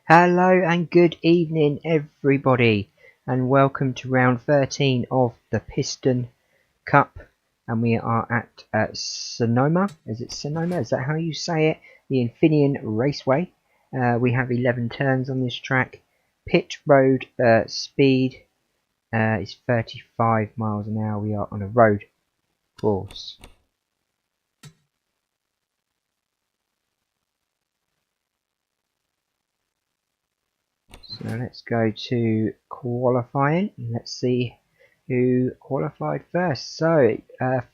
Hello and good evening everybody, and welcome to round 13 of the Piston Cup, and we are at Sonoma. Is it Sonoma? Is that how you say it? The Infineon Raceway. We have 11 turns on this track. Pit road speed is 35 miles an hour. We are on a road course. So let's go to qualifying. Let's see who qualified first. So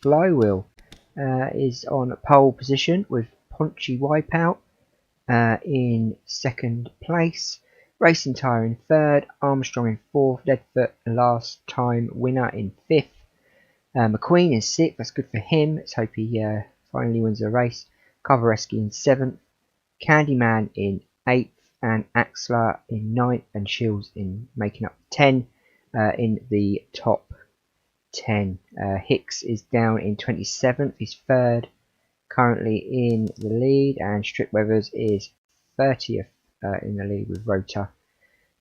Flywheel is on pole position with Punchy Wipeout in second place. Racing Tyre in third. Armstrong in fourth. Deadfoot last time winner in fifth. McQueen in sixth. That's good for him. Let's hope he finally wins the race. Kovareski in seventh. Candyman in eighth. And Axler in 9th, and Shields in making up 10 in the top 10. Hicks is down in 27th, he's third, currently in the lead, and Stripweathers is 30th in the lead with Rota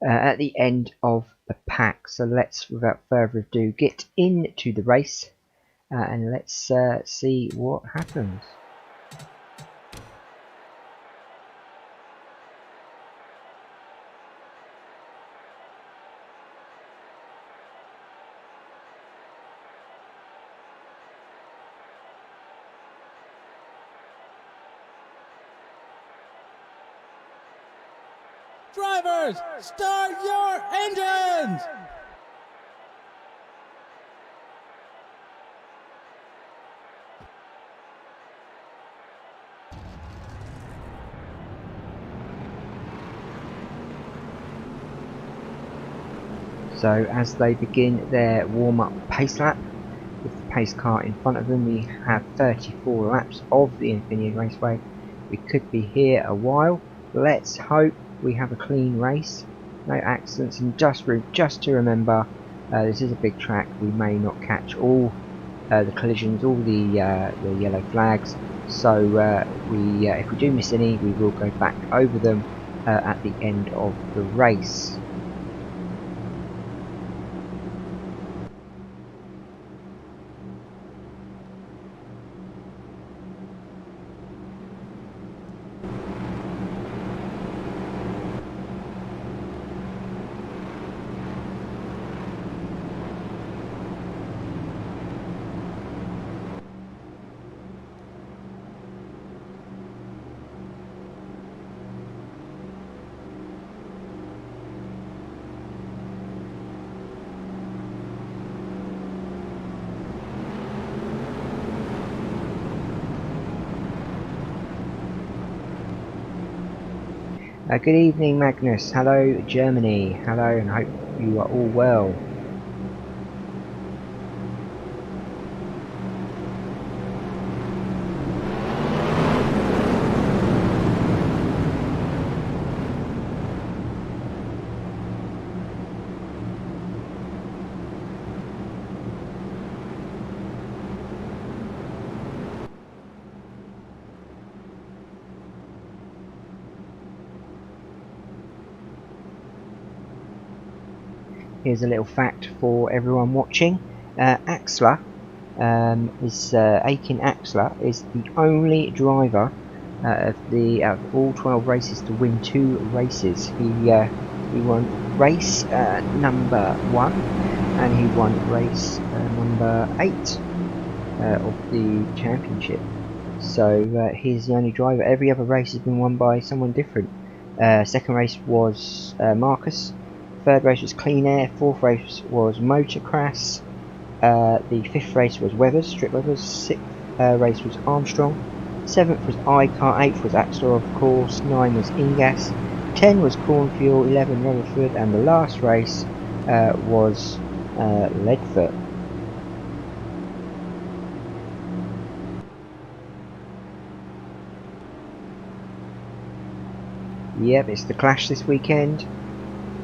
at the end of the pack. So let's, without further ado, get into the race and let's see what happens. Drivers, start your engines! So as they begin their warm-up pace lap, with the pace car in front of them, we have 34 laps of the Infineon Raceway. We could be here a while. Let's hope we have a clean race, no accidents, and just to remember, this is a big track. We may not catch all the collisions, all the yellow flags. So if we do miss any, we will go back over them at the end of the race. Good evening, Magnus. Hello, Germany. Hello, and I hope you are all well. Here's a little fact for everyone watching. Axler Aiken Axler is the only driver of all 12 races to win 2 races. He won race number 1 and he won race number 8 of the championship. So he's the only driver. Every other race has been won by someone different. Second race was Marcus. Third race was Clean Air, fourth race was Motocross, the fifth race was Stripweathers, sixth race was Armstrong, seventh was iCar, eighth was Axler of course, 9 was Ingas, 10 was Cornfuel, 11 Rutherford, and the last race was Leadfoot. Yep, it's the Clash this weekend.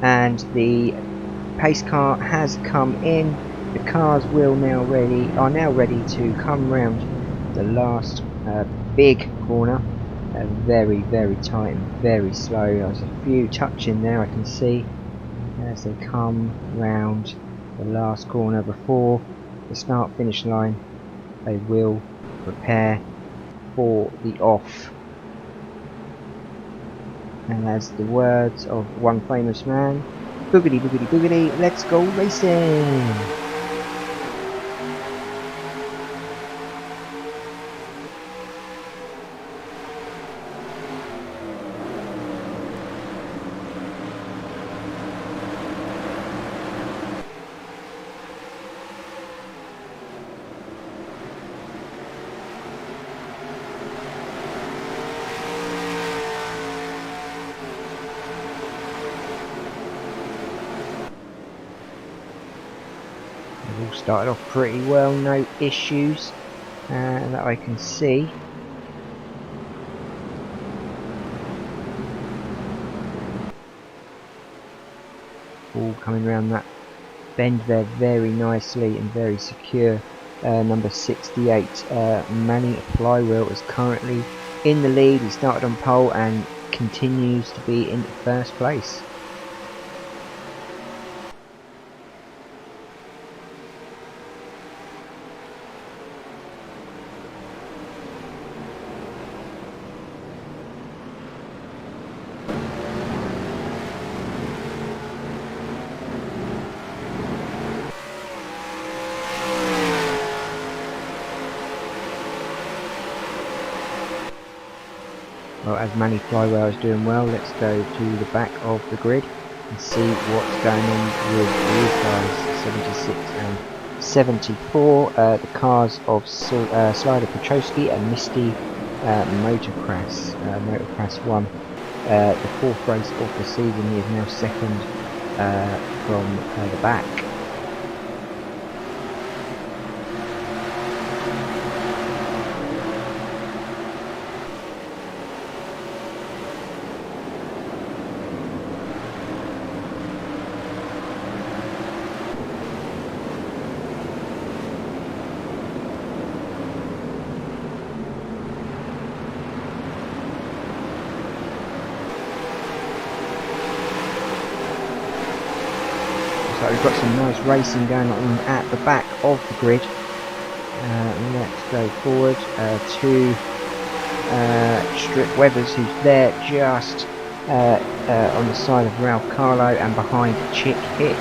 And the pace car has come in. The cars are now ready to come round the last big corner very, very tight and very slow. There's a few touching there, I can see, as they come round the last corner before the start finish line. They will prepare for the off. And as the words of one famous man, boogity boogity boogity, let's go racing! All started off pretty well, no issues that I can see. All coming around that bend there very nicely and very secure. Number 68, Manny Flywheel, is currently in the lead. He started on pole and continues to be in first place. Well, as Manny Flywell is doing well, let's go to the back of the grid and see what's going on with these guys. 76 and 74, the cars of Slider Petrosky and Misty Motocross. Motocross won the 4th race of the season. He is now second from the back. So we've got some nice racing going on at the back of the grid. Let's go forward to Strip Weathers, who's there just on the side of Ralph Carlo and behind Chick Hicks.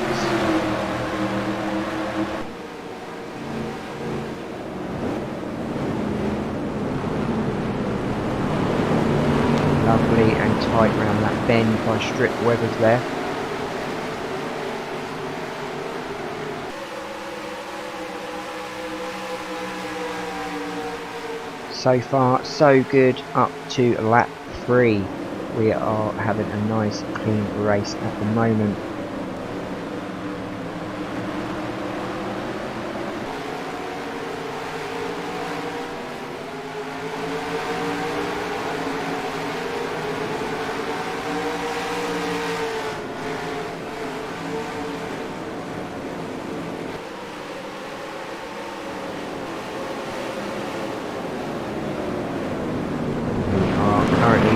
Lovely and tight round that bend by Strip Weathers there. So far so good up to lap 3. We are having a nice clean race at the moment.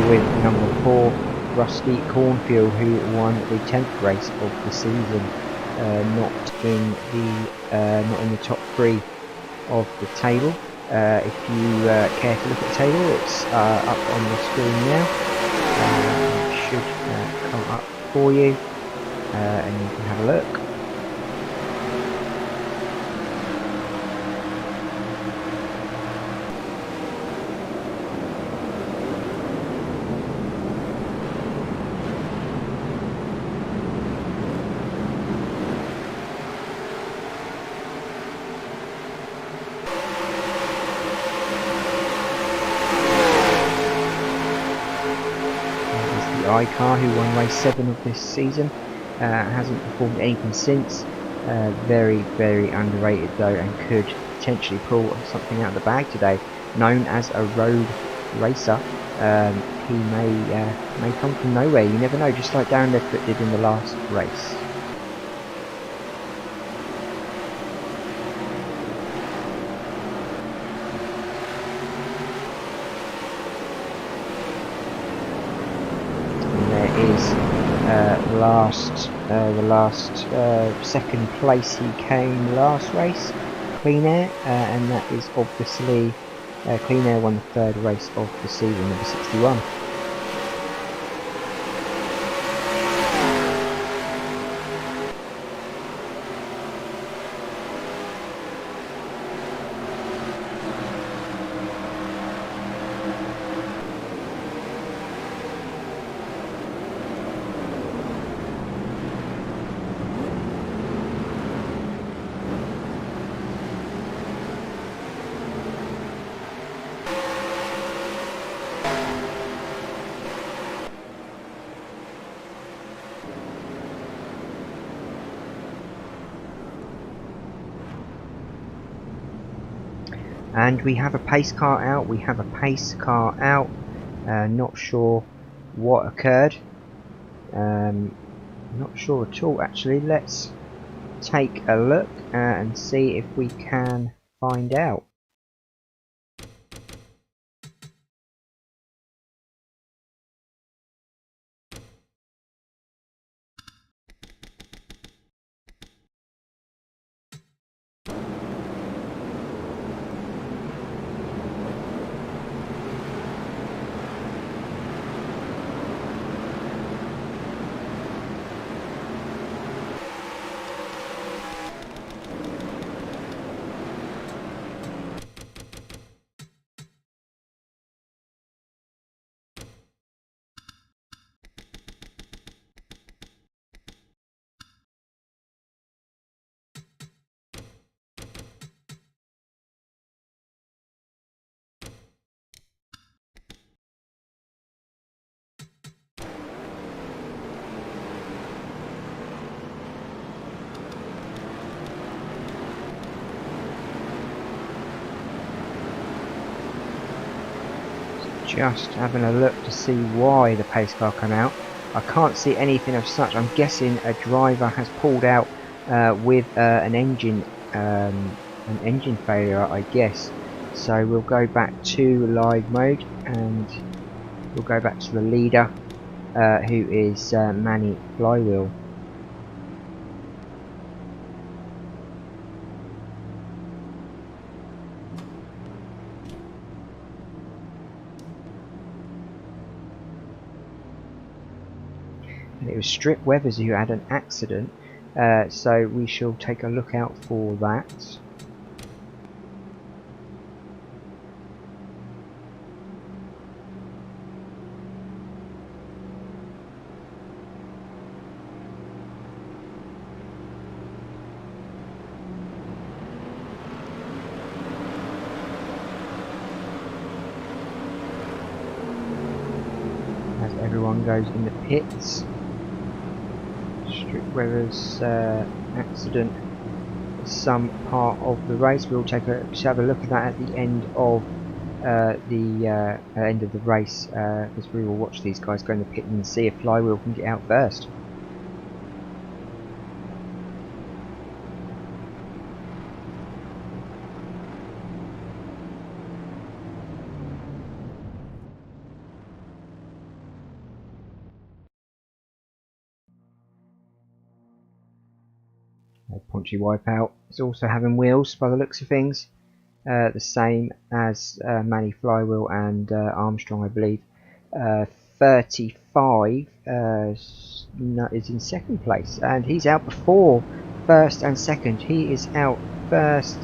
With number 4, Rusty Cornfield, who won the 10th race of the season, not in the top 3 of the table. If you care to look at the table, it's up on the screen now. It should come up for you, and you can have a look. Car, who won race 7 of this season, hasn't performed anything since. Very, very underrated though, and could potentially pull something out of the bag today. Known as a road racer, he may come from nowhere. You never know, just like Darren Ledford did in the last race. the last second place he came last race, Clean Air, and that is obviously Clean Air won the third race of the season, number 61. And we have a pace car out. Not sure what occurred. Not sure at all actually. Let's take a look and see if we can find out. Just having a look to see why the pace car came out. I can't see anything of such. I'm guessing a driver has pulled out with an engine failure, I guess. So we'll go back to live mode and we'll go back to the leader, who is Manny Flywheel. And it was Strip Weathers who had an accident, so we shall take a look out for that. As everyone goes in the pits. Stripweather's accident is some part of the race. We'll have a look at that at the end of the race, because we will watch these guys go in the pit and see if Flywheel can get out first. Punchy Wipeout is also having wheels by the looks of things, the same as Manny Flywheel and Armstrong, I believe. 35 is in second place, and he's out before first and second. He is out first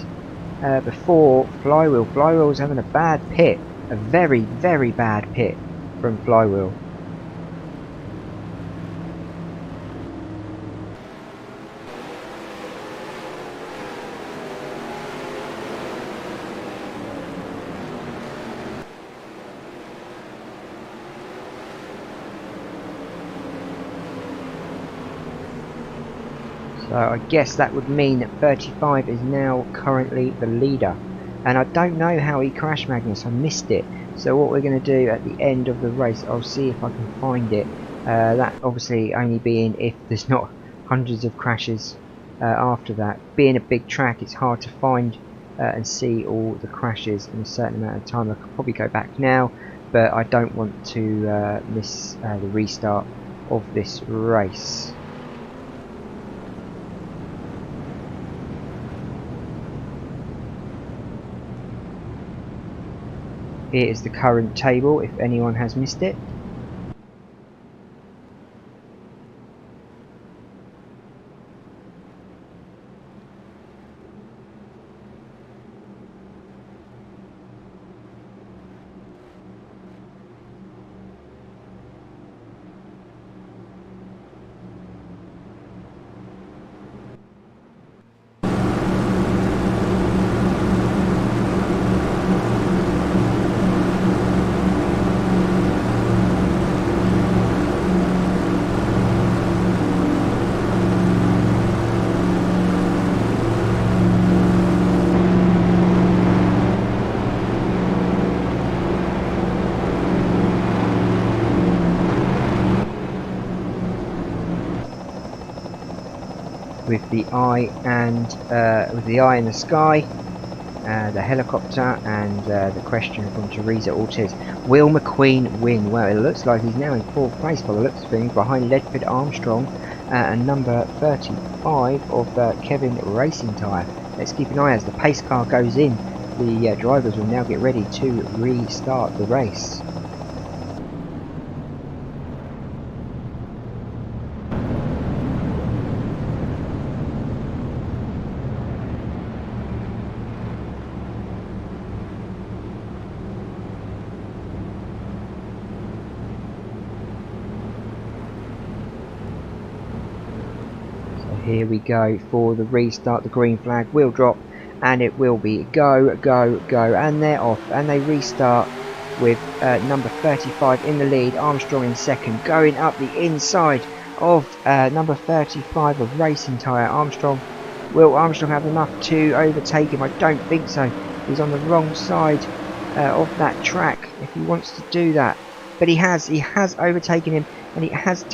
before Flywheel. Flywheel's having a bad pit, a very, very bad pit from Flywheel. So I guess that would mean that 35 is now currently the leader. And I don't know how he crashed, Magnus, I missed it. So what we're going to do at the end of the race, I'll see if I can find it. That obviously only being if there's not hundreds of crashes after that. Being a big track, it's hard to find and see all the crashes in a certain amount of time. I could probably go back now, but I don't want to miss the restart of this race. Here is the current table if anyone has missed it. With the eye in the sky, the helicopter, and the question from Teresa Ortiz: will McQueen win? Well, it looks like he's now in 4th place by the looks of things, behind Ledford Armstrong and number 35 of Kevin Racing Tyre. Let's keep an eye as the pace car goes in. The drivers will now get ready to restart the race. Here we go for the restart. The green flag will drop and it will be go, go, go, and they're off, and they restart with number 35 in the lead, Armstrong in second, going up the inside of number 35 of Racing Tyre. Will Armstrong have enough to overtake him? I don't think so. He's on the wrong side of that track if he wants to do that, but he has overtaken him, and he has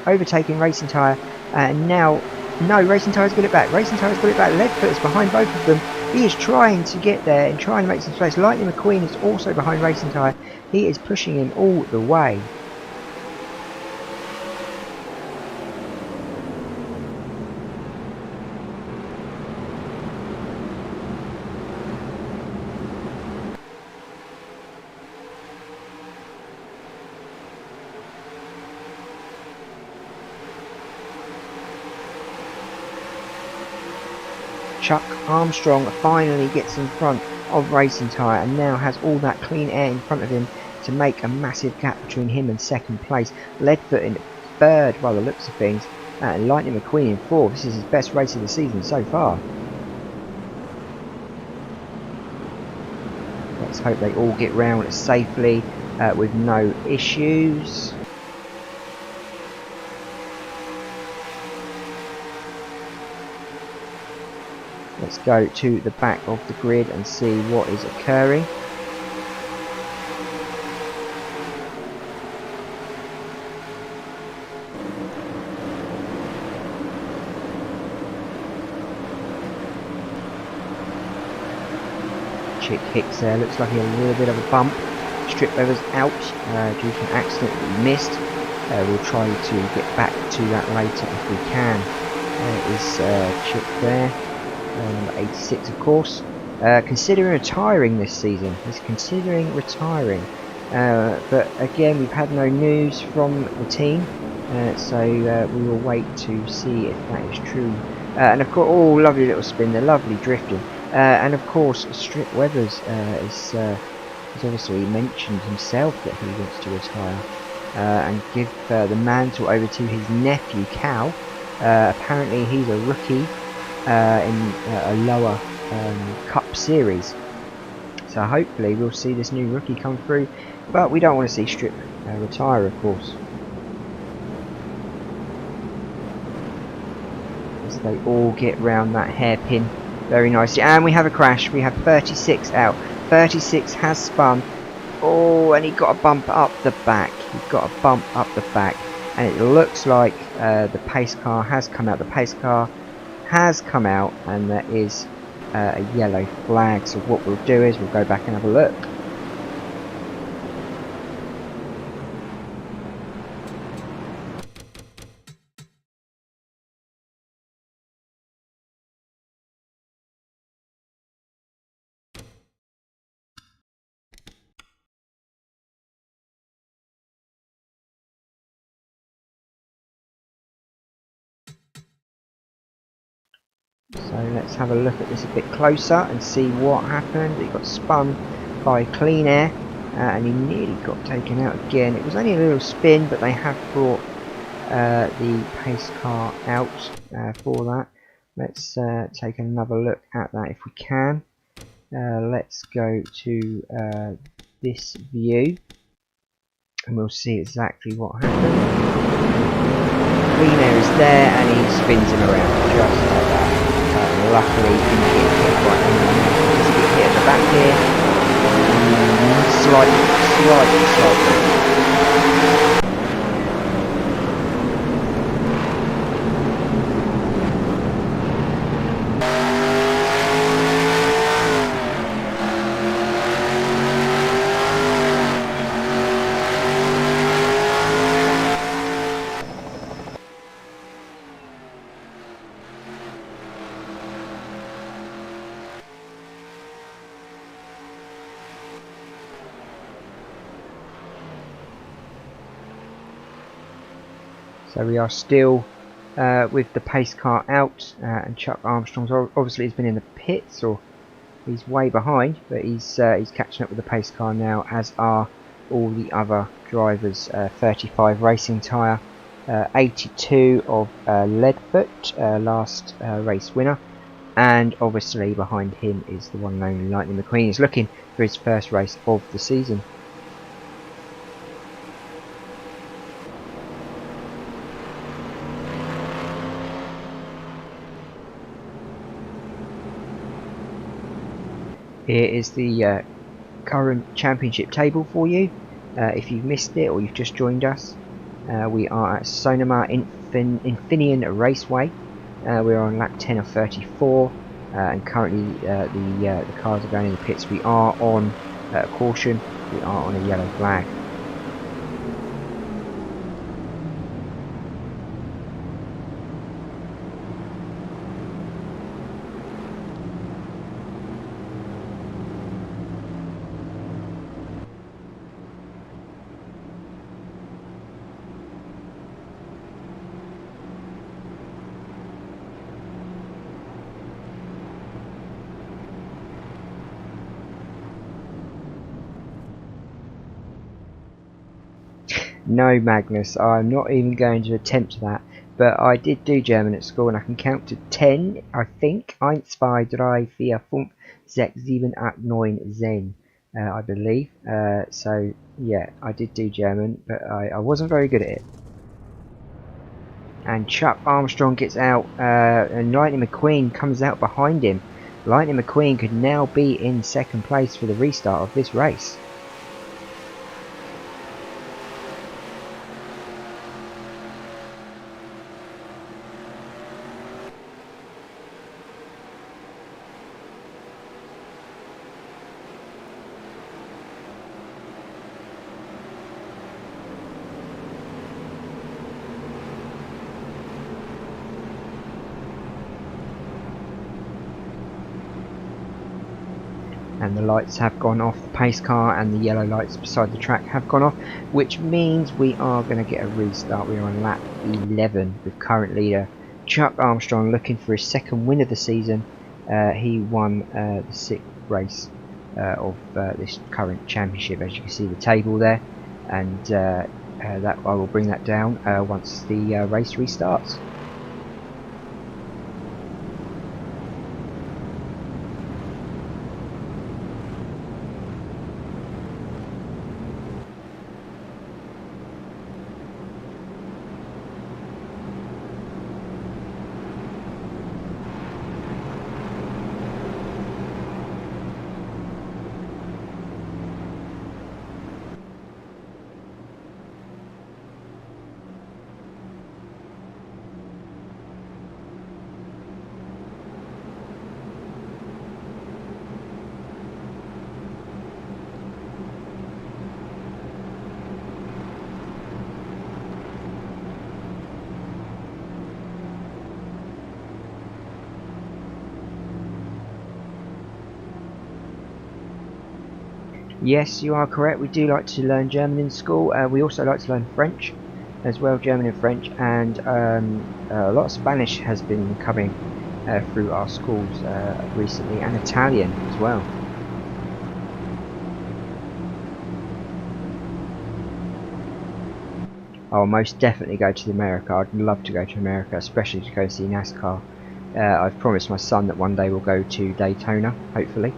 overtaken Racing Tyre, and now no, Racing Tyre's got it back. Racing Tyre's got it back. Ledford is behind both of them. He is trying to get there and trying to make some space. Lightning McQueen is also behind Racing Tyre. He is pushing him all the way. Chuck Armstrong finally gets in front of Racing Tyre and now has all that clean air in front of him to make a massive gap between him and second place. Ledford in third by the looks of things, and Lightning McQueen in fourth. This is his best race of the season so far. Let's hope they all get round safely with no issues. Let's go to the back of the grid and see what is occurring. Chick Hicks there, looks like he had a little bit of a bump. Strip Weather's out due to an accident that we missed. We'll try to get back to that later if we can. There is Chick there. Number 86 of course, considering retiring this season. He's considering retiring, but again we've had no news from the team, so we will wait to see if that is true. And of course, oh, lovely little spin there, lovely drifting, and of course Strip Weathers is obviously mentioned himself that he wants to retire and give the mantle over to his nephew Cal. Apparently he's a rookie in a lower cup series, so hopefully we'll see this new rookie come through, but we don't want to see Strip retire, of course, as they all get round that hairpin very nicely. And we have a crash. We have 36 out. 36 has spun. Oh, and he got a bump up the back. And it looks like the pace car has come out. The pace car has come out, and there is a yellow flag. So what we'll do is we'll go back and have a look. So let's have a look at this a bit closer and see what happened. He got spun by Clean Air and he nearly got taken out again. It was only a little spin, but they have brought the pace car out for that. Let's take another look at that if we can. Let's go to this view and we'll see exactly what happened. Clean Air is there and he spins him around just like that. Luckily he didn't get hit right underneath. Just get hit at the back here. Slightly. So we are still with the pace car out, and Chuck Armstrong's obviously has been in the pits, or he's way behind, but he's catching up with the pace car now, as are all the other drivers. 35 racing tyre, 82 of Leadfoot, last race winner, and obviously behind him is the one and only Lightning McQueen. He's looking for his first race of the season. Here is the current championship table for you. If you've missed it or you've just joined us, we are at Sonoma Infineon Raceway. We're on lap 10 of 34, and currently the cars are going in the pits. We are on caution. We are on a yellow flag. No, Magnus, I'm not even going to attempt that, but I did do German at school and I can count to 10, I think. 1, 2, 3, 4, 5, 6, 7, 8, 9, 10, I believe. So, yeah, I did do German, but I wasn't very good at it. And Chuck Armstrong gets out, and Lightning McQueen comes out behind him. Lightning McQueen could now be in second place for the restart of this race. And the lights have gone off, the pace car and the yellow lights beside the track have gone off, which means we are going to get a restart. We're on lap 11 with current leader Chuck Armstrong looking for his second win of the season. He won the 6th race of this current championship. As you can see the table there, and that I will bring that down once the race restarts. Yes, you are correct. We do like to learn German in school. We also like to learn French as well, German and French, and a lot of Spanish has been coming through our schools recently, and Italian as well. I'll most definitely go to America. I'd love to go to America, especially to go see NASCAR. I've promised my son that one day we'll go to Daytona, hopefully,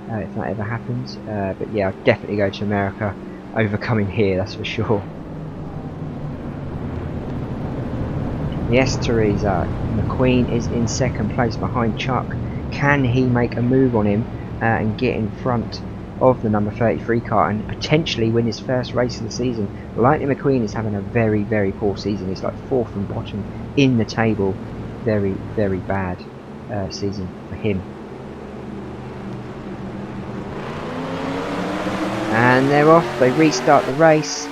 if that ever happens. But yeah, I'd definitely go to America over coming here, that's for sure. Yes, Teresa, McQueen is in second place behind Chuck. Can he make a move on him and get in front of the number 33 car and potentially win his first race of the season? Lightning McQueen is having a very, very poor season. He's like 4th from bottom in the table. Very, very bad season for him. And they're off. They restart the race.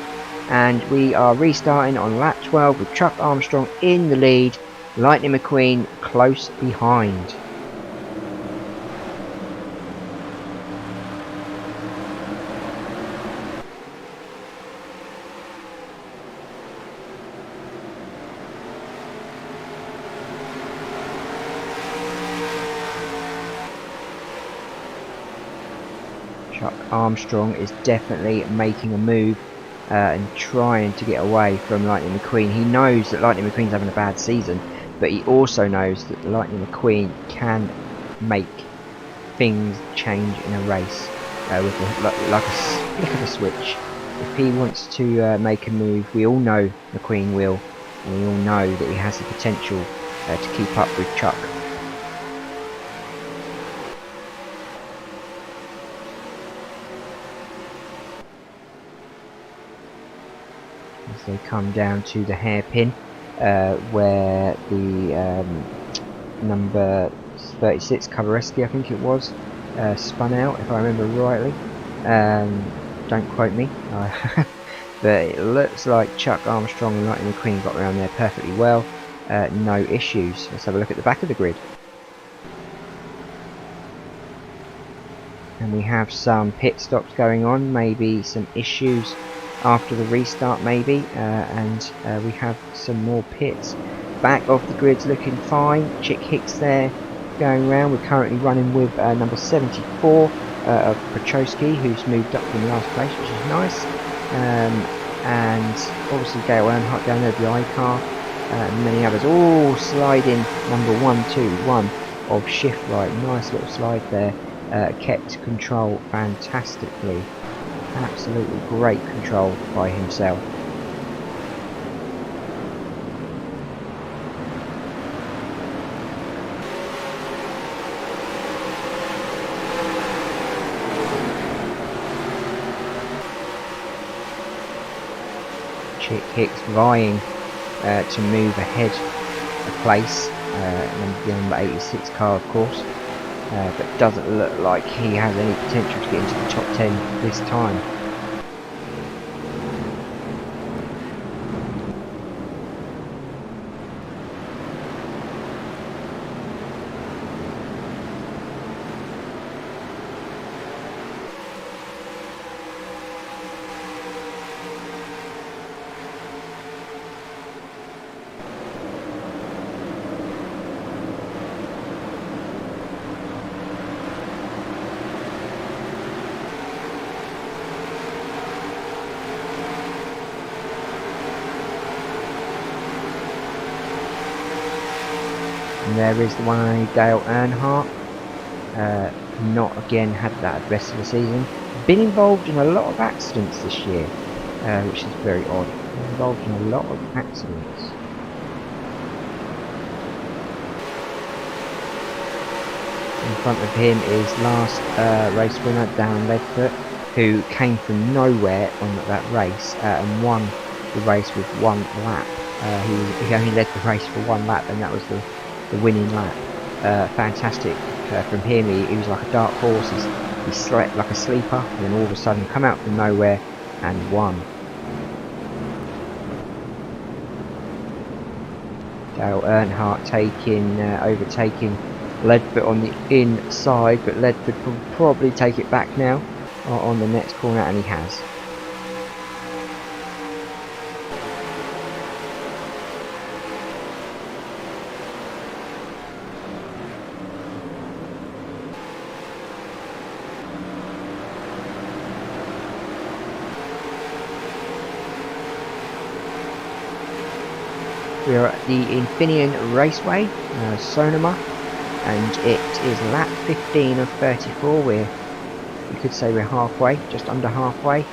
And we are restarting on lap 12 with Chuck Armstrong in the lead. Lightning McQueen close behind. Chuck Armstrong is definitely making a move and trying to get away from Lightning McQueen. He knows that Lightning McQueen's having a bad season, but he also knows that Lightning McQueen can make things change in a race with like a flick of a switch. If he wants to make a move, we all know McQueen will, and we all know that he has the potential to keep up with Chuck. As they come down to the hairpin where the number 36 Covereski, I think it was, spun out, if I remember rightly. Don't quote me. But it looks like Chuck Armstrong and Lightning McQueen got around there perfectly well. No issues. Let's have a look at the back of the grid. And we have some pit stops going on, maybe some issues after the restart maybe, and we have some more pits. Back of the grid's looking fine. Chick Hicks there going around. We're currently running with number 74 of Prochowski, who's moved up from last place, which is nice. And obviously Dale Earnhardt down there, the I-car, and many others all sliding number 121 of Shift Right. Nice little slide there. Kept control fantastically. Absolutely great control by himself. Chick Hicks vying to move ahead a place, the number 86 car of course, but doesn't look like he has any potential to get into the top 10 this time. And there is the one and only Dale Earnhardt. Not again had that rest of the season. Been involved in a lot of accidents this year, which is very odd. Been involved in a lot of accidents. In front of him is last race winner Darren Ledford, who came from nowhere on that race and won the race with one lap. He only led the race for one lap, and that was the winning lap. Fantastic from him. He was like a dark horse. He slept like a sleeper, and then all of a sudden come out from nowhere and won. Dale Earnhardt overtaking Ledford on the inside, but Ledford will probably take it back now on the next corner, and he has. We are at the Infineon Raceway, Sonoma, and it is lap 15 of 34. You could say we're halfway, just under halfway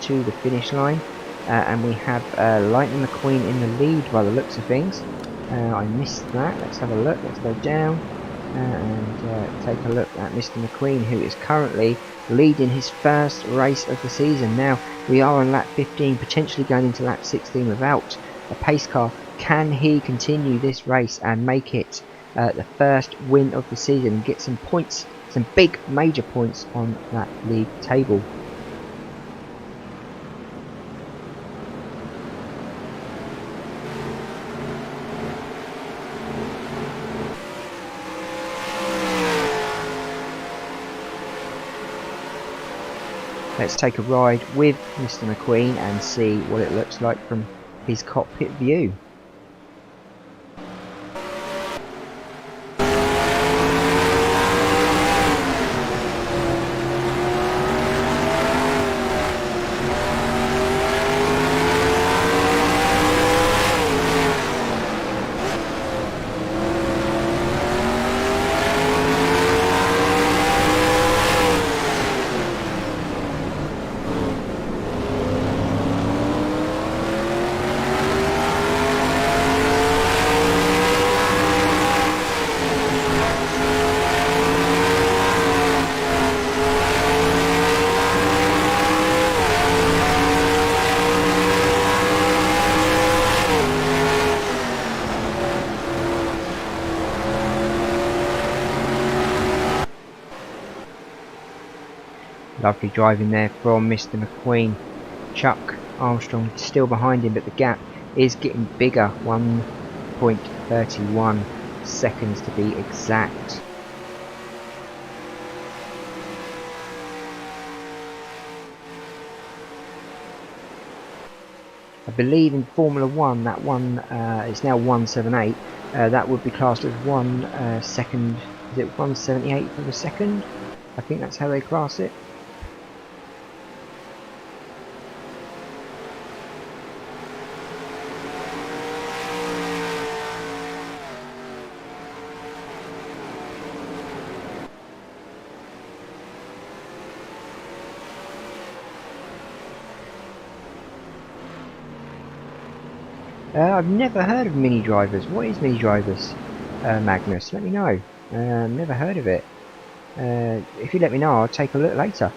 to the finish line, and we have Lightning McQueen in the lead by the looks of things. I missed that. Let's have a look. Let's go down and take a look at Mr. McQueen, who is currently leading his first race of the season. Now we are on lap 15, potentially going into lap 16 without a pace car. Can he continue this race and make it the first win of the season and get some points, some big major points on that league table? Let's take a ride with Mr. McQueen and see what it looks like from his cockpit view. Lovely driving there from Mr. McQueen. Chuck Armstrong still behind him, but the gap is getting bigger, 1.31 seconds to be exact. I believe in Formula 1 that one is now 178. That would be classed as 1 second. Is it 1/78th of a second? I think that's how they class it. I've never heard of mini drivers. What is mini drivers, Magnus? Let me know. Never heard of it. If you let me know, I'll take a look later.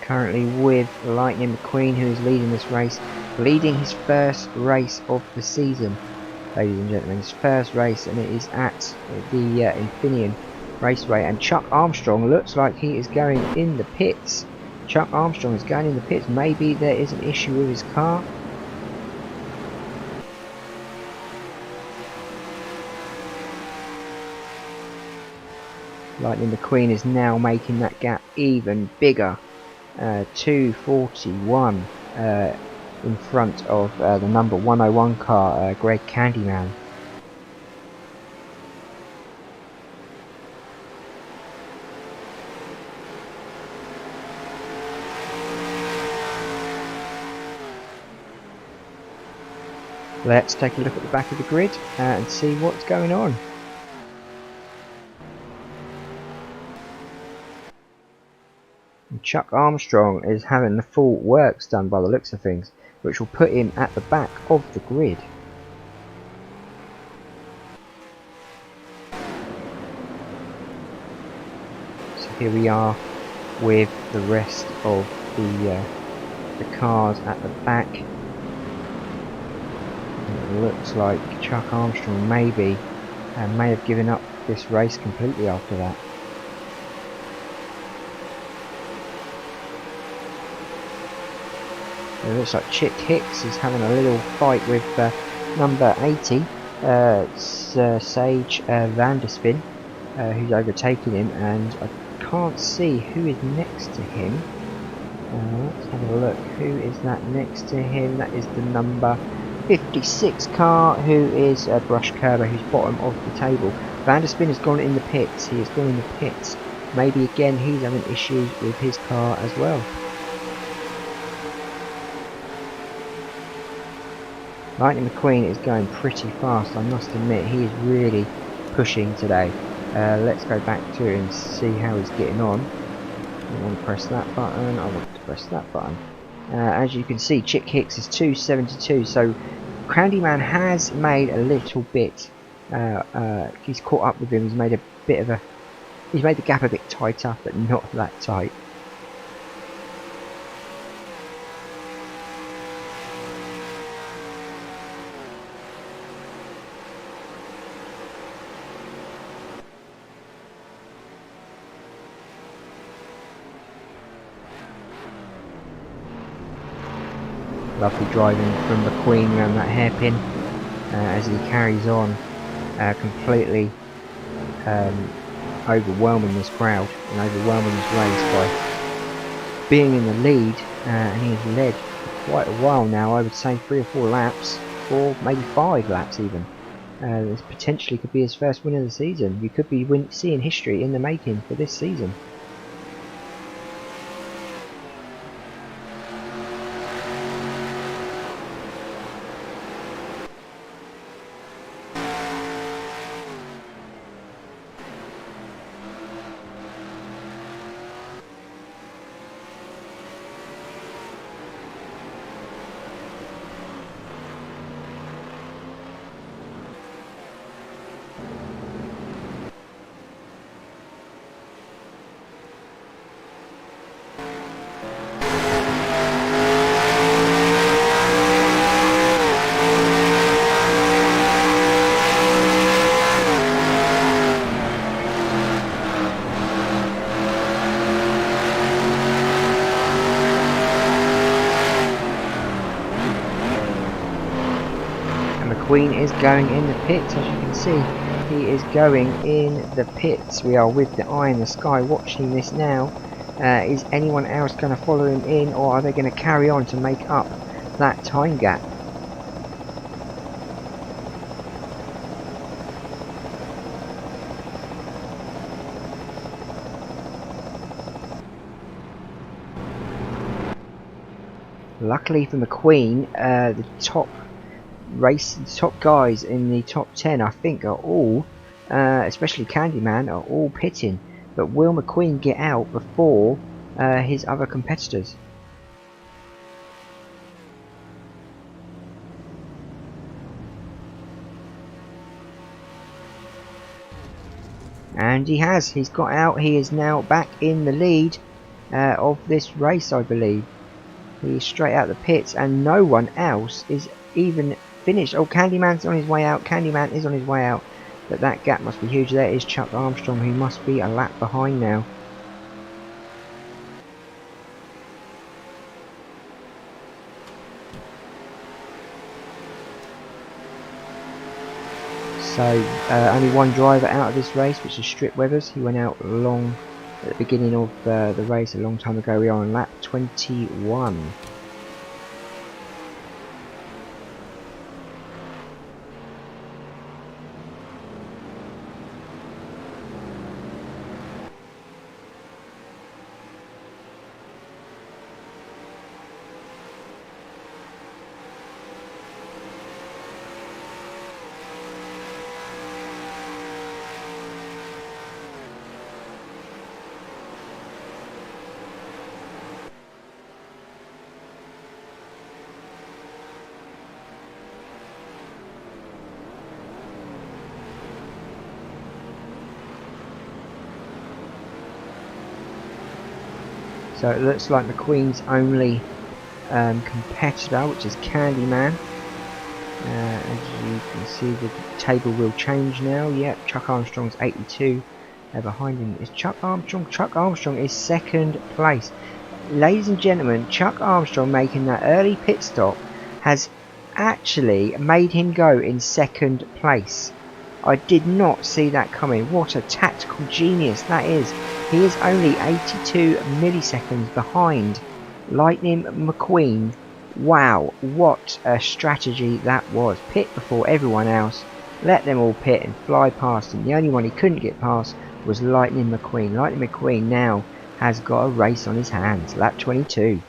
Currently with Lightning McQueen, who is leading this race, leading his first race of the season, ladies and gentlemen, his first race, and it is at the Infineon Raceway. And Chuck Armstrong looks like he is going in the pits. Chuck Armstrong is going in the pits. Maybe there is an issue with his car. Lightning McQueen is now making that gap even bigger. 241 in front of the number 101 car, Greg Candyman. Let's take a look at the back of the grid and see what's going on. And Chuck Armstrong is having the full works done by the looks of things, which will put him at the back of the grid. So here we are with the rest of the cars at the back. It looks like Chuck Armstrong may have given up this race completely after that. It looks like Chick Hicks is having a little fight with number 80, Sage Vanderspin, who's overtaking him, and I can't see who is next to him. Let's have a look. Who is that next to him? That is the number 56 car, who is Brush Kerber, who's bottom of the table. Vanderspin has gone in the pits. He has gone in the pits. maybe again he's having issues with his car as well. Lightning McQueen is going pretty fast, I must admit. He is really pushing today. Let's go back to it and see how he's getting on. I want to press that button, I want to press that button. As you can see, Chick Hicks is 272, so Candyman has made a little bit, he's caught up with him, he's made a bit of a, he's made the gap a bit tighter, but not that tight. Lovely driving from McQueen around that hairpin as he carries on, completely overwhelming this crowd and overwhelming this race by being in the lead, and he has led for quite a while now. I would say 3 or 4 laps, or maybe 5 laps even. This potentially could be his first win of the season. You could be seeing history in the making for this season. McQueen is going in the pits, as you can see. He is going in the pits. We are with the eye in the sky watching this now. Is anyone else going to follow him in, or are they going to carry on to make up that time gap? Luckily for McQueen, the top guys in the top 10, I think, are all, especially Candyman, are all pitting. But will McQueen get out before his other competitors? And he has. He's got out. He is now back in the lead of this race, I believe. He's straight out the pits, and no one else is even finished. Oh, Candyman's on his way out. Candyman is on his way out. But that gap must be huge. There is Chuck Armstrong, who must be a lap behind now. So, only one driver out of this race, which is Strip Weathers. He went out long at the beginning of the race a long time ago. We are on lap 21. So it looks like McQueen's only competitor, which is Candyman. As you can see, the table will change now. Yep, Chuck Armstrong's 82. Behind him is Chuck Armstrong. Chuck Armstrong is second place. Ladies and gentlemen, Chuck Armstrong making that early pit stop has actually made him go in second place. I did not see that coming. What a tactical genius that is. He is only 82 milliseconds behind Lightning McQueen. Wow, what a strategy that was. Pit before everyone else. Let them all pit and fly past him. The only one he couldn't get past was Lightning McQueen. Lightning McQueen now has got a race on his hands. Lap 22.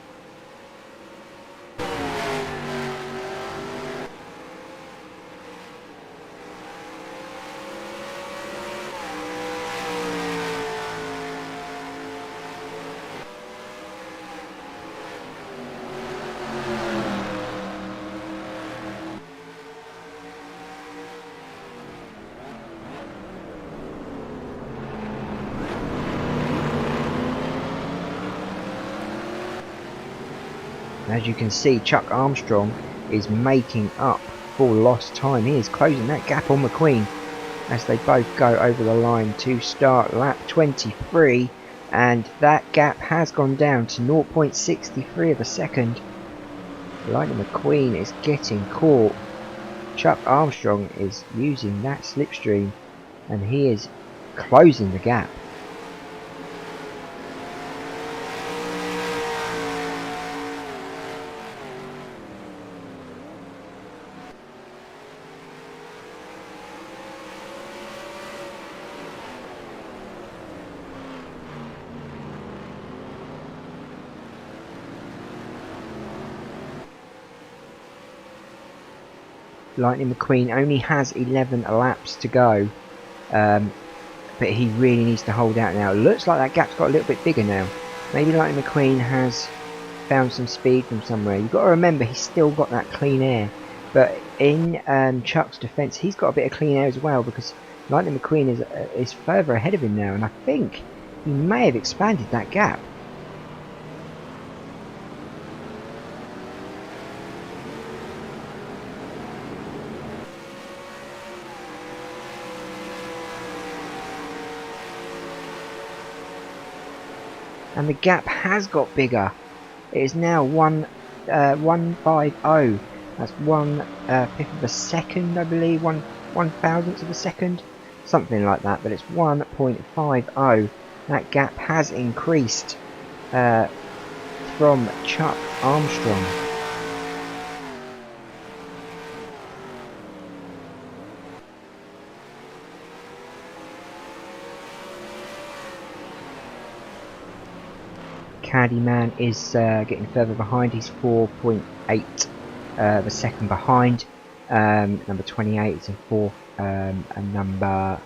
As you can see, Chuck Armstrong is making up for lost time. He is closing that gap on McQueen as they both go over the line to start lap 23, and that gap has gone down to 0.63 of a second. Lightning McQueen is getting caught. Chuck Armstrong is using that slipstream and he is closing the gap. Lightning McQueen only has 11 laps to go, but he really needs to hold out now. It looks like that gap's got a little bit bigger now. Maybe Lightning McQueen has found some speed from somewhere. You've got to remember he's still got that clean air, but in Chuck's defence, he's got a bit of clean air as well, because Lightning McQueen is further ahead of him now, and I think he may have expanded that gap. And the gap has got bigger. It is now 150. That's 1/5 of a second, I believe. 1/1000th of a second, something like that. But it's 1.50. That gap has increased from Chuck Armstrong. Caddyman is getting further behind. He's 4.8 of a second behind. Number 28 is in 4th, and number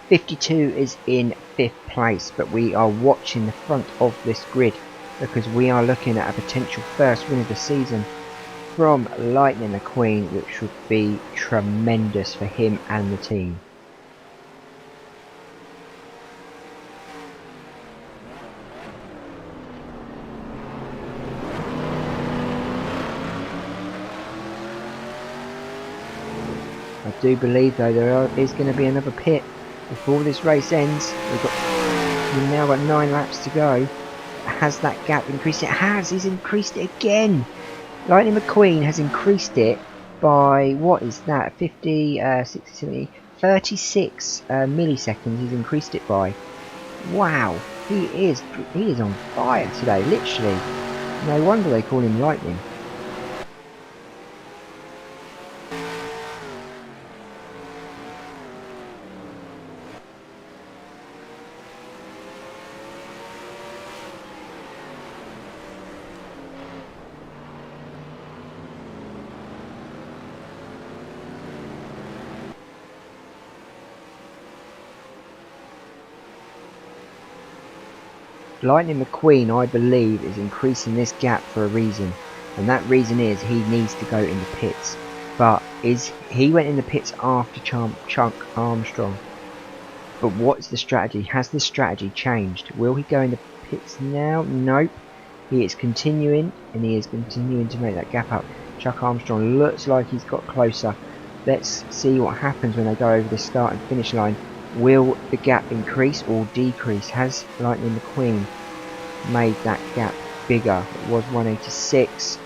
52 is in 5th place. But we are watching the front of this grid because we are looking at a potential first win of the season from Lightning McQueen, which would be tremendous for him and the team. I do believe though there is going to be another pit before this race ends. We've now got 9 laps to go. Has that gap increased? It has. He's increased it again. Lightning McQueen has increased it by, what is that, 50, 60, 70, 36 milliseconds. He's increased it by. Wow, he is on fire today, literally. No wonder they call him Lightning. Lightning McQueen, I believe, is increasing this gap for a reason, and that reason is he needs to go in the pits. But he went in the pits after Chuck Armstrong. But what's the strategy? Has the strategy changed? Will he go in the pits now? Nope. He is continuing, and he is continuing to make that gap up. Chuck Armstrong looks like he's got closer. Let's see what happens when they go over the start and finish line. Will the gap increase or decrease? Has Lightning McQueen made that gap bigger? It was 186.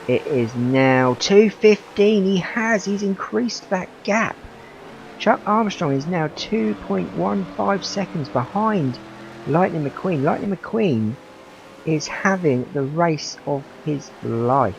It is now 215. He's increased that gap. Chuck Armstrong is now 2.15 seconds behind Lightning McQueen. Lightning McQueen is having the race of his life.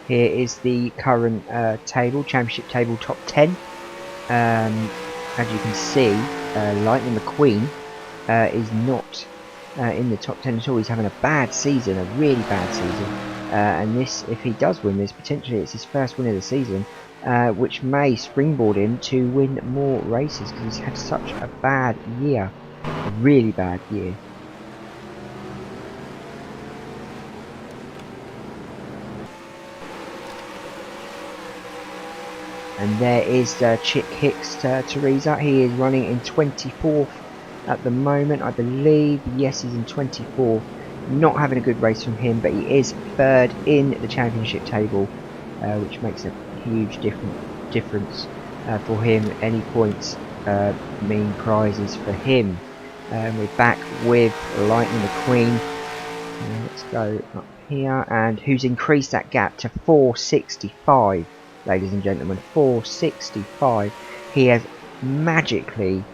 Here is the current championship table top 10. As you can see, Lightning McQueen is not in the top 10 at all. He's having a bad season, a really bad season. And this, if he does win this, potentially it's his first win of the season, which may springboard him to win more races because he's had such a bad year, a really bad year. And there is Chick Hicks Teresa. He is running in 24th at the moment, I believe. Yes, he's in 24th. Not having a good race from him, but he is third in the championship table, which makes a huge difference for him. Any points mean prizes for him. We're back with Lightning McQueen. Let's go up here, and who's increased that gap to 465. Ladies and gentlemen, 465. He has magically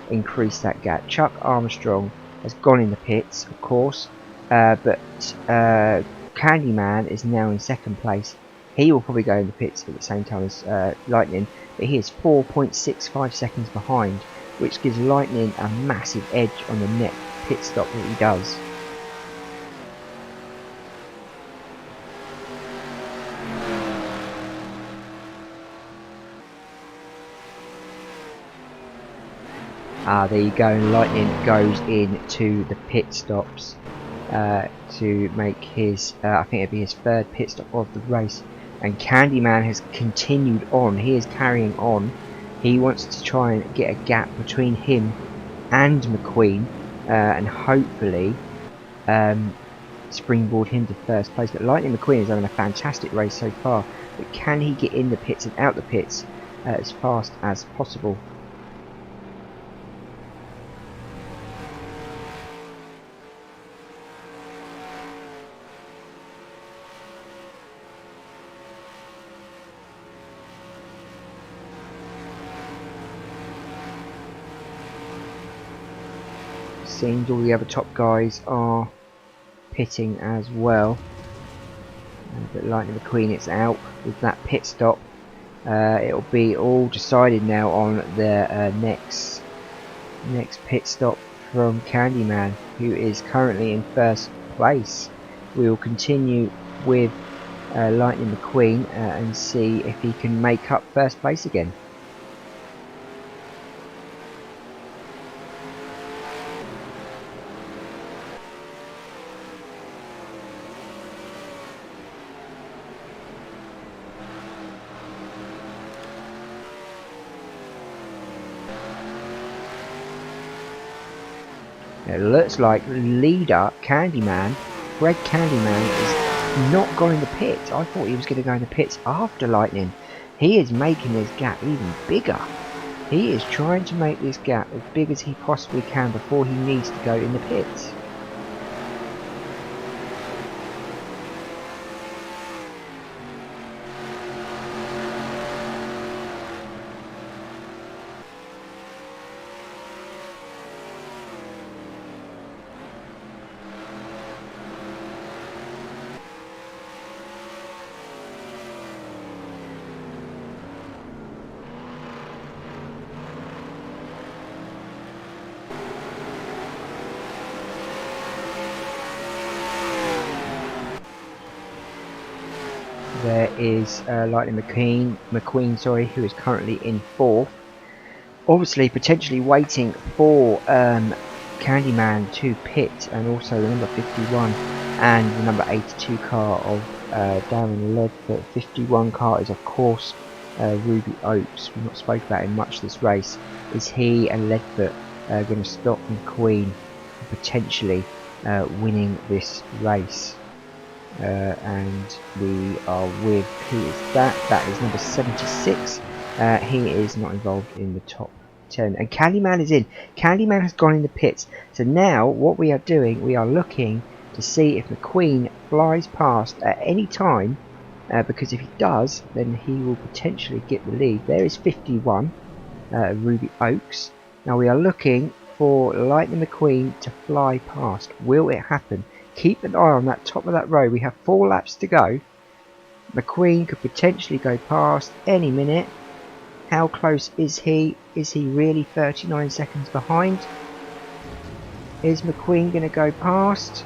increased that gap. Chuck Armstrong has gone in the pits, of course, but Candyman is now in second place. He will probably go in the pits at the same time as Lightning, but he is 4.65 seconds behind, which gives Lightning a massive edge on the next pit stop that he does. There you go, and Lightning goes into the pit stops to make his, I think it'd be his third pit stop of the race. And Candyman has continued on, he is carrying on. He wants to try and get a gap between him and McQueen, and hopefully springboard him to first place. But Lightning McQueen is having a fantastic race so far, but can he get in the pits and out the pits as fast as possible? Seems all the other top guys are pitting as well, but Lightning McQueen is out with that pit stop. It'll be all decided now on the next pit stop from Candyman, who is currently in first place. We will continue with Lightning McQueen and see if he can make up first place again. It looks like leader Candyman, Greg Candyman, is not gone in the pits. I thought he was going to go in the pits after Lightning. He is making this gap even bigger. He is trying to make this gap as big as he possibly can before he needs to go in the pits. There is Lightning McQueen, who is currently in fourth. Obviously, potentially waiting for Candyman to pit, and also the number 51 and the number 82 car of Darren Ledford. 51 car is, of course, Ruby Oaks. We've not spoken about him much this race. Is he and Ledford going to stop McQueen potentially winning this race? And we are with, who is that? That is number 76. He is not involved in the top 10. And Candyman is in. Candyman has gone in the pits. So now what we are doing, we are looking to see if McQueen flies past at any time, because if he does, then he will potentially get the lead. There is 51, Ruby Oaks. Now we are looking for Lightning McQueen to fly past. Will it happen? Keep an eye on that top of that row. We have 4 laps to go. McQueen could potentially go past any minute. How close is he? Is he really 39 seconds behind? Is McQueen going to go past?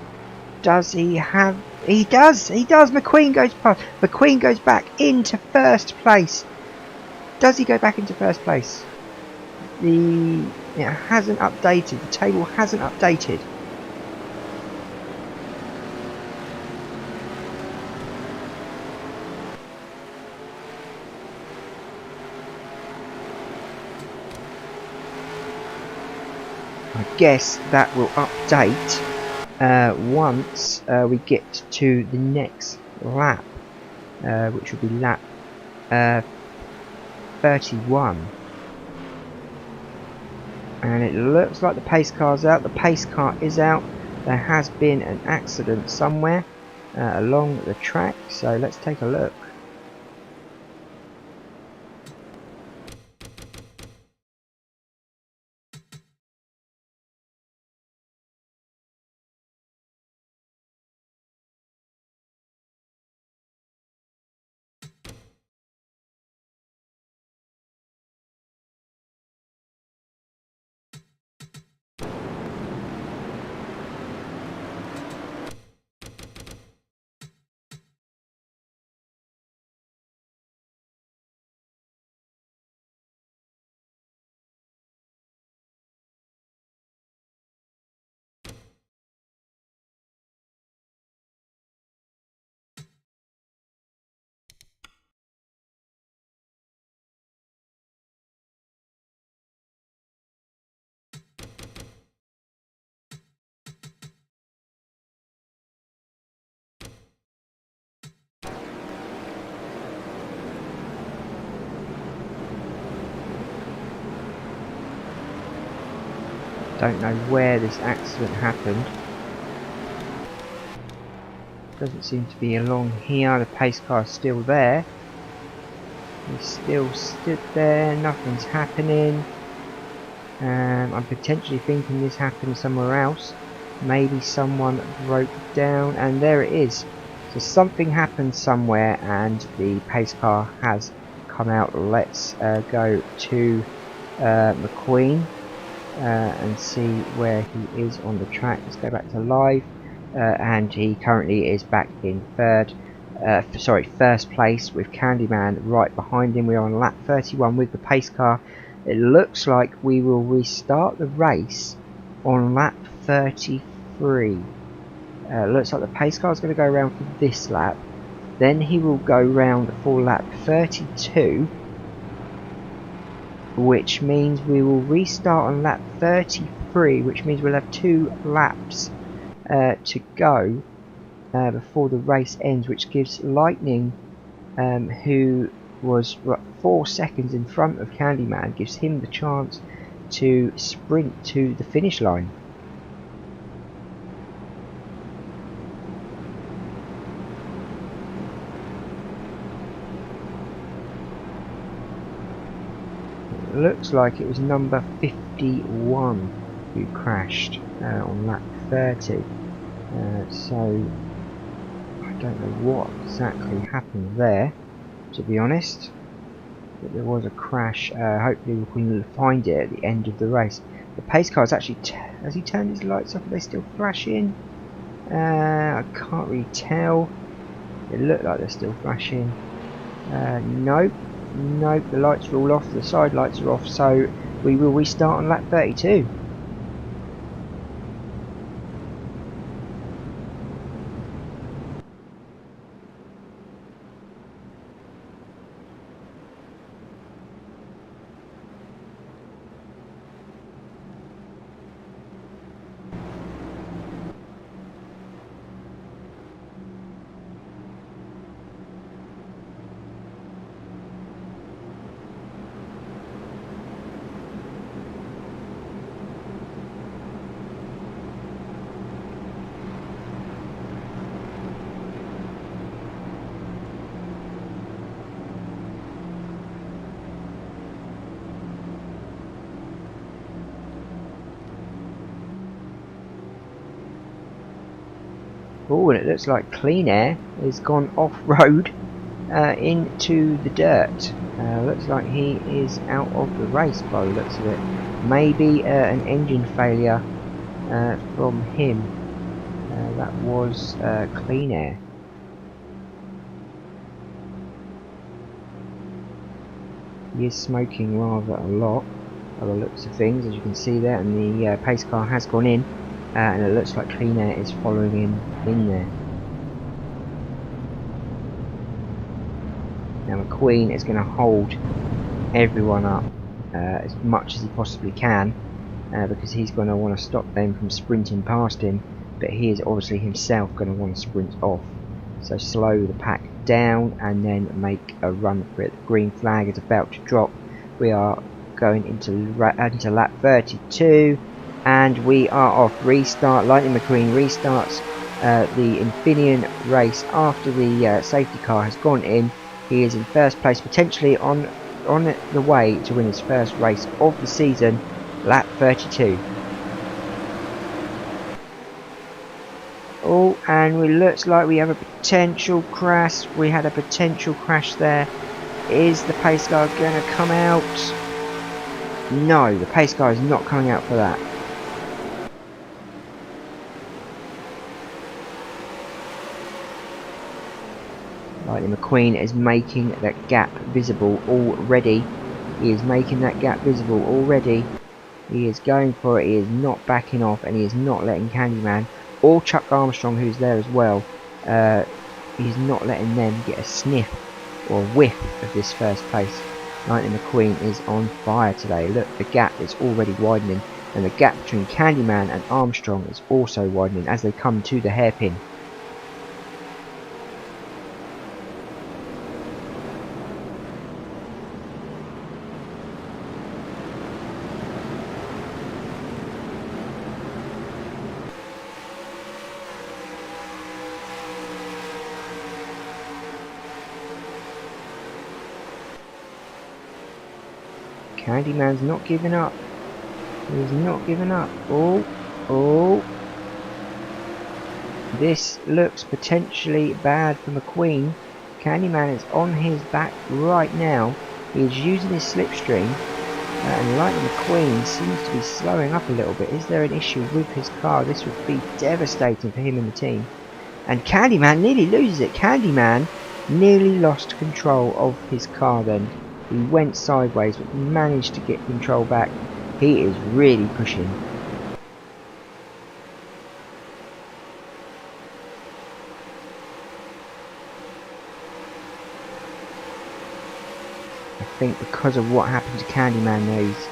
Does he have... He does! He does! McQueen goes past. McQueen goes back into first place. Does he go back into first place? It hasn't updated. The table hasn't updated. I guess that will update once we get to the next lap, which will be lap 31. And it looks like the pace car's out. The pace car is out. There has been an accident somewhere along the track, so let's take a look. Don't know where this accident happened. Doesn't seem to be along here. The pace car's still there. He's still stood there. Nothing's happening. I'm potentially thinking this happened somewhere else. Maybe someone broke down, and there it is. So something happened somewhere, and the pace car has come out. Let's go to McQueen. And see where he is on the track. Let's go back to live, and he currently is back in first place with Candyman right behind him. We are on lap 31 with the pace car. It looks like we will restart the race on lap 33. Looks like the pace car is going to go around for this lap, then he will go round for lap 32, which means we will restart on lap 33, which means we'll have 2 laps to go before the race ends, which gives Lightning, who was 4 seconds in front of Candyman, gives him the chance to sprint to the finish line. Looks like it was number 51 who crashed on lap 30, so I don't know what exactly happened there, to be honest, but there was a crash. Hopefully we can find it at the end of the race. The pace car is actually, has he turned his lights off? Are they still flashing? I can't really tell. It looked like they're still flashing. Nope. Nope, the lights are all off, the side lights are off, so we will restart on lap 32. Oh, and it looks like Clean Air has gone off-road into the dirt. Looks like he is out of the race by the looks of it. Maybe an engine failure from him. That was clean air. He is smoking rather a lot by the looks of things, as you can see there, and the pace car has gone in, and it looks like clean air is following him in there. Now McQueen is going to hold everyone up as much as he possibly can, because he's going to want to stop them from sprinting past him, but he is obviously himself going to want to sprint off. So slow the pack down and then make a run for it. The green flag is about to drop. We are going into lap 32 and we are off. Restart. Lightning McQueen restarts the Infineon race after the safety car has gone in. He is in first place, potentially on the way to win his first race of the season, lap 32. Oh, and it looks like we have a potential crash. We had a potential crash there. Is the pace car going to come out? No, the pace car is not coming out for that. Lightning McQueen is making that gap visible already. He is making that gap visible already. He is going for it. He is not backing off, and he is not letting Candyman or Chuck Armstrong, who's there as well, he's not letting them get a sniff or a whiff of this first place. Lightning McQueen is on fire today. Look, the gap is already widening, and the gap between Candyman and Armstrong is also widening as they come to the hairpin. Candyman's not giving up. He's not giving up. Oh, oh. This looks potentially bad for McQueen. Candyman is on his back right now. He's using his slipstream. And Lightning McQueen seems to be slowing up a little bit. Is there an issue with his car? This would be devastating for him and the team. And Candyman nearly loses it. Candyman nearly lost control of his car then. He went sideways but managed to get control back. He is really pushing. I think because of what happened to Candyman there, he's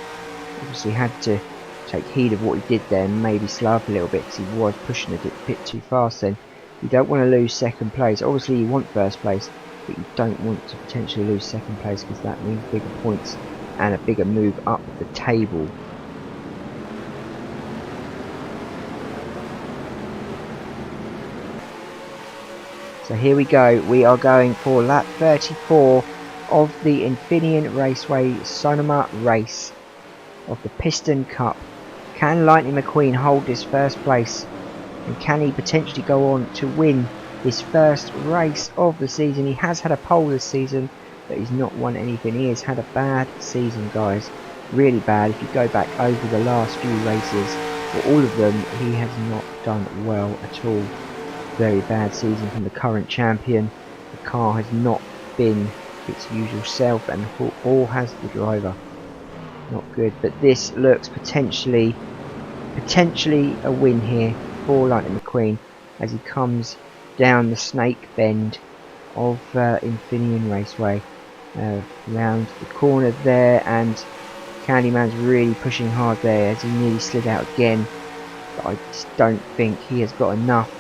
obviously had to take heed of what he did there and maybe slow up a little bit because he was pushing it a bit too fast then. You don't want to lose second place. Obviously you want first place, but you don't want to potentially lose second place because that means bigger points and a bigger move up the table. So here we go, we are going for lap 34 of the Infineon Raceway Sonoma race of the Piston Cup. Can Lightning McQueen hold this first place, and can he potentially go on to win his first race of the season? He has had a pole this season, but he's not won anything. He has had a bad season, guys, really bad. If you go back over the last few races, for all of them, he has not done well at all. Very bad season from the current champion. The car has not been its usual self, and all has the driver. Not good, but this looks potentially a win here for Lightning McQueen as he comes down the snake bend of Infineon Raceway, round the corner there, and Candyman's really pushing hard there as he nearly slid out again, but I just don't think he has got enough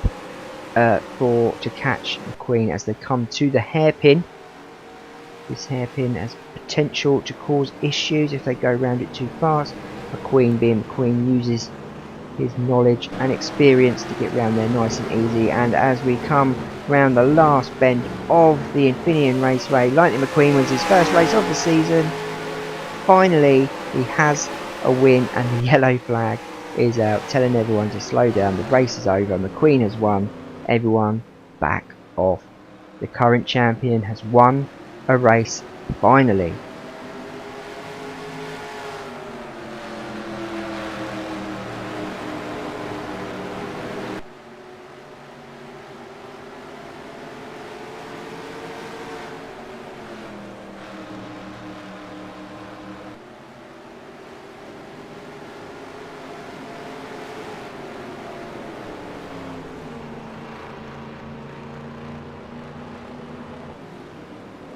to catch McQueen as they come to the hairpin. This hairpin has potential to cause issues if they go around it too fast. McQueen, being McQueen, uses his knowledge and experience to get round there nice and easy. And as we come round the last bend of the Infineon Raceway, Lightning McQueen wins his first race of the season. Finally, he has a win, and the yellow flag is out, telling everyone to slow down. The race is over. McQueen has won. Everyone back off The current champion has won a race finally.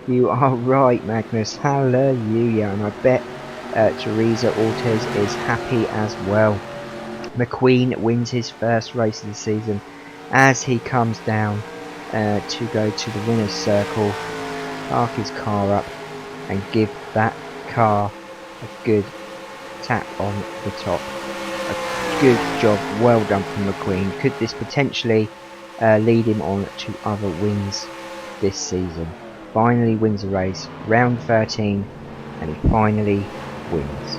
You are right, Magnus. Hallelujah. And I bet Teresa Ortiz is happy as well. McQueen wins his first race of the season as he comes down to go to the winner's circle, park his car up and give that car a good tap on the top. A good job, well done from McQueen. Could this potentially lead him on to other wins this season? Finally wins a race, round 13, and he finally wins.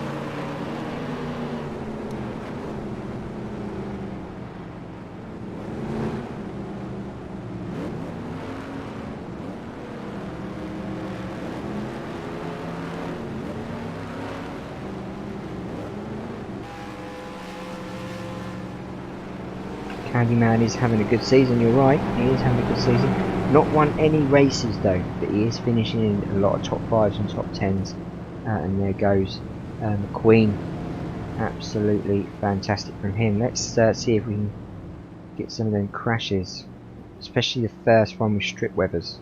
Candyman is having a good season, you're right, he is having a good season. Not won any races though, but he is finishing in a lot of top 5s and top 10s. And there goes McQueen. Absolutely fantastic from him. Let's see if we can get some of them crashes, especially the first one with strip weathers.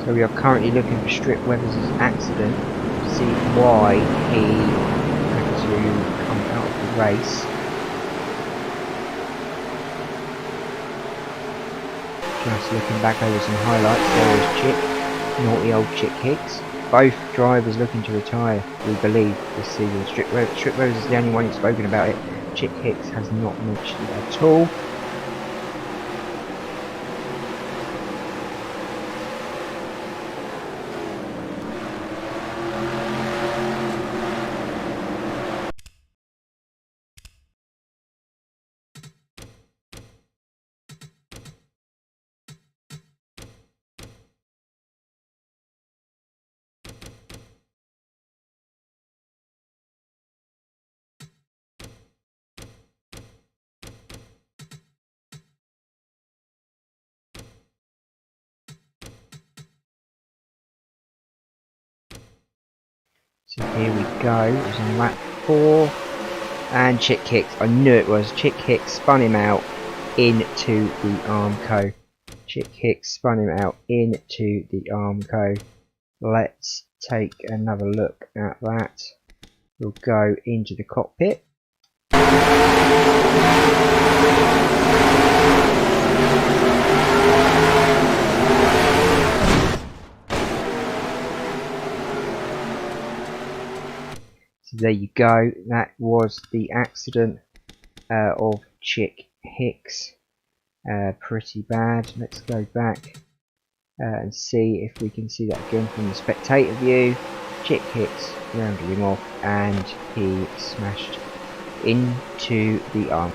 So we are currently looking for Strip Weathers' accident to see why he had to come out of the race. Just looking back over some highlights, there is Chick, naughty old Chick Hicks. Both drivers looking to retire, we believe, this season. Strip Weathers is the only one who's spoken about it. Chick Hicks has not mentioned it at all. So here we go, it was on lap 4, and Chick Hicks, I knew it was, Chick Hicks spun him out into the Armco. Chick Hicks spun him out into the Armco. Let's take another look at that. We'll go into the cockpit. So there you go, that was the accident of Chick Hicks. Pretty bad. Let's go back and see if we can see that again from the spectator view. Chick Hicks rounded him off and he smashed into the arm.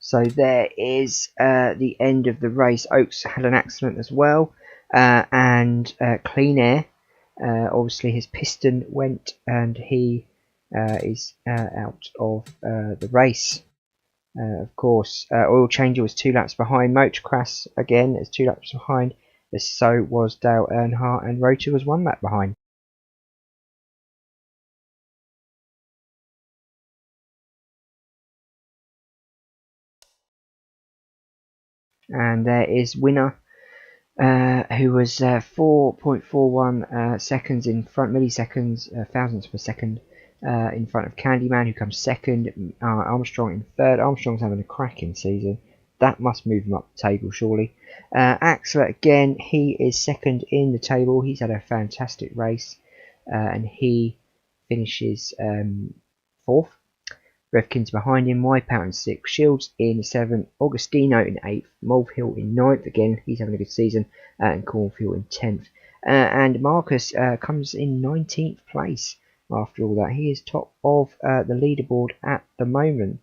So there is the end of the race. Oaks had an accident as well, and Clean Air, obviously his piston went and he is out of the race. Of course, Oil Changer was 2 laps behind. Motocross again is 2 laps behind. So was Dale Earnhardt, and Rotor was 1 lap behind. And there is winner, who was 4.41 seconds in front, milliseconds, thousandths per second, in front of Candyman, who comes second. Armstrong in third. Armstrong's having a cracking season. That must move him up the table, surely. Axler, again, he is second in the table. He's had a fantastic race, and he finishes fourth. Revkin's behind him, Wipeout in 6th, Shields in 7th, Augustino in 8th, Mulvihill in 9th, again he's having a good season, and Cornfield in 10th. And Marcus comes in 19th place after all that. He is top of the leaderboard at the moment.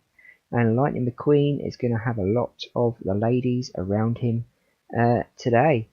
And Lightning McQueen is going to have a lot of the ladies around him today.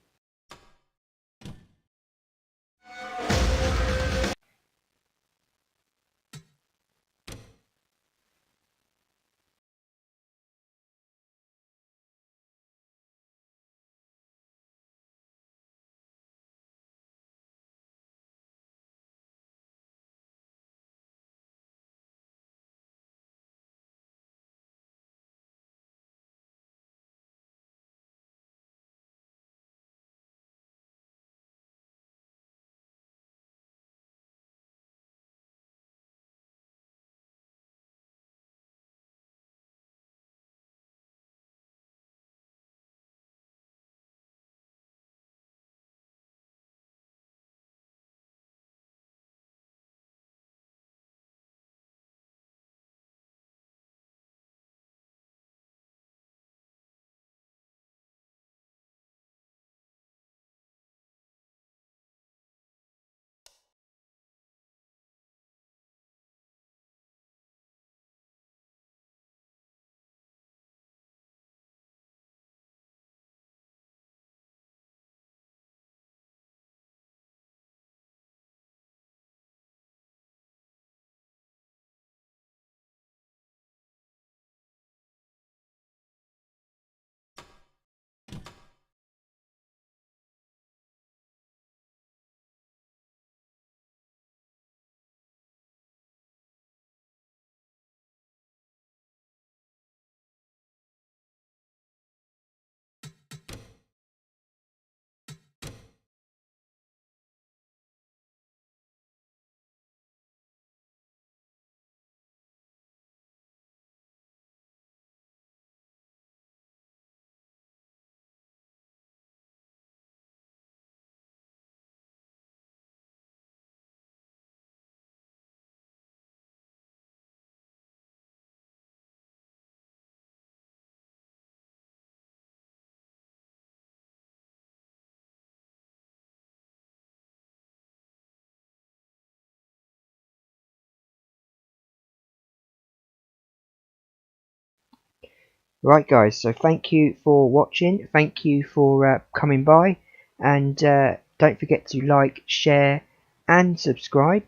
Right guys, so thank you for watching, thank you for coming by, and don't forget to like, share and subscribe.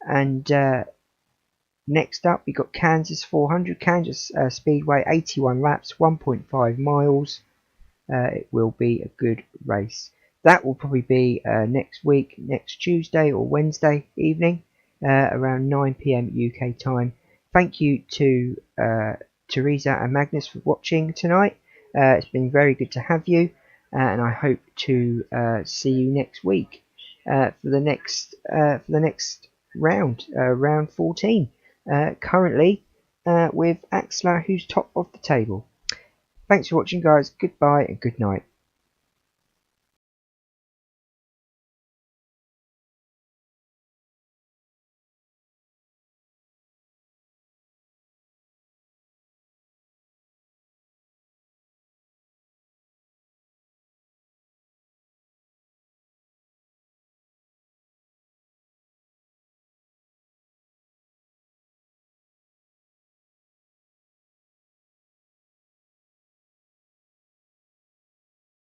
And next up we got Kansas 400, Kansas Speedway, 81 laps, 1.5 miles. It will be a good race. That will probably be next week, next Tuesday or Wednesday evening, around 9 PM UK time. Thank you to Teresa and Magnus for watching tonight. It's been very good to have you, and I hope to see you next week for the next round, round 14. Currently with Axler, who's top of the table. Thanks for watching guys, goodbye and good night.